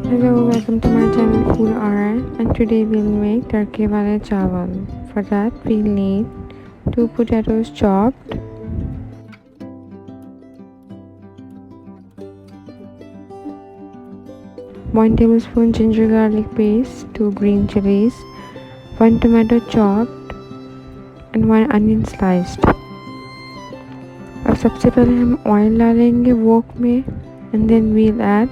Hello, welcome to my channel Food R, and today we'll make Tarkay walay chawal. For that we'll need 2 potatoes chopped, 1 tablespoon ginger garlic paste, 2 green chilies, 1 tomato chopped and 1 onion sliced. अब सबसे पहले हम oil डालेंगे wok में and then we'll add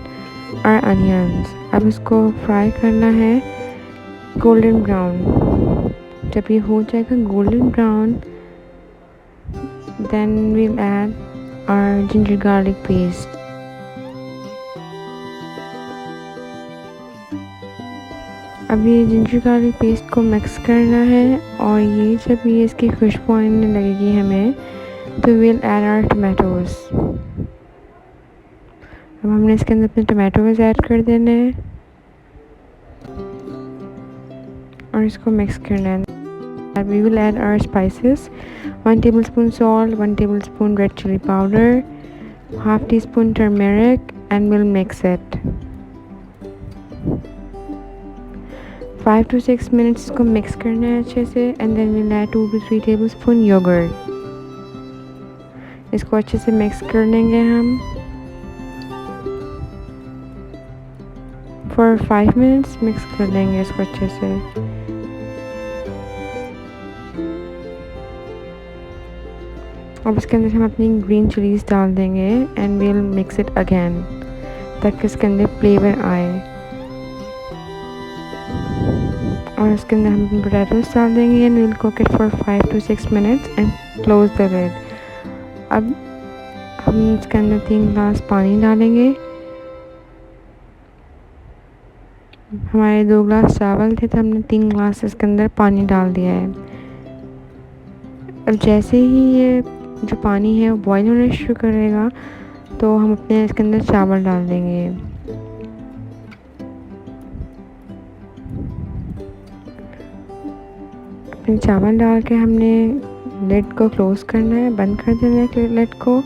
our onions. अब इसको fry करना है गोल्डन ब्राउन. जब ये हो जाएगा golden brown then we'll add our ginger garlic paste. अब ये जिंजर गार्लिक पेस्ट को मिक्स करना है और ये जब ये इसकी खुशबू आने लगेगी हमें तो वील ऐड आवर टमाटोज. अब हमने इसके अंदर अपने टमाटोज ऐड कर देने हैं और इसको मिक्स करना है. We will add our spices 1 tablespoon salt, 1 tablespoon red chili powder, half teaspoon turmeric and we'll mix it. 5 to 6 minutes इसको मिक्स करना है अच्छे से and then we'll add 2 to 3 tablespoon yoghurt. इसको अच्छे से मिक्स कर लेंगे हम for 5 minutes. मिक्स कर लेंगे इसको अच्छे से. अब इसके अंदर हम अपनी ग्रीन चिलीज डाल देंगे and we'll mix it again ताकि इसके अंदर फ्लेवर आए. और इसके अंदर हम पोटैटोस डाल देंगे and we'll cook it for 5 to 6 minutes and close the lid. अब हम इसके अंदर 3 ग्लास पानी डालेंगे. हमारे 2 ग्लास चावल थे तो हमने 3 ग्लास इसके अंदर पानी डाल दिया है. अब जैसे ही ये जो पानी है वो बॉईल होना शुरू करेगा तो हम अपने इसके अंदर चावल डाल देंगे. अपने चावल डाल के हमने लिड को क्लोज करना है, बंद कर देना है लिड को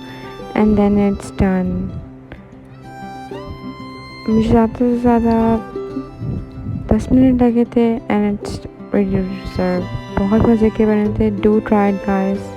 एंड देन इट्स डन. मुझे ज़्यादा से ज़्यादा 10 मिनट लगे थे and it's ready to serve. बहुत मज़े के बने थे. Do try it guys.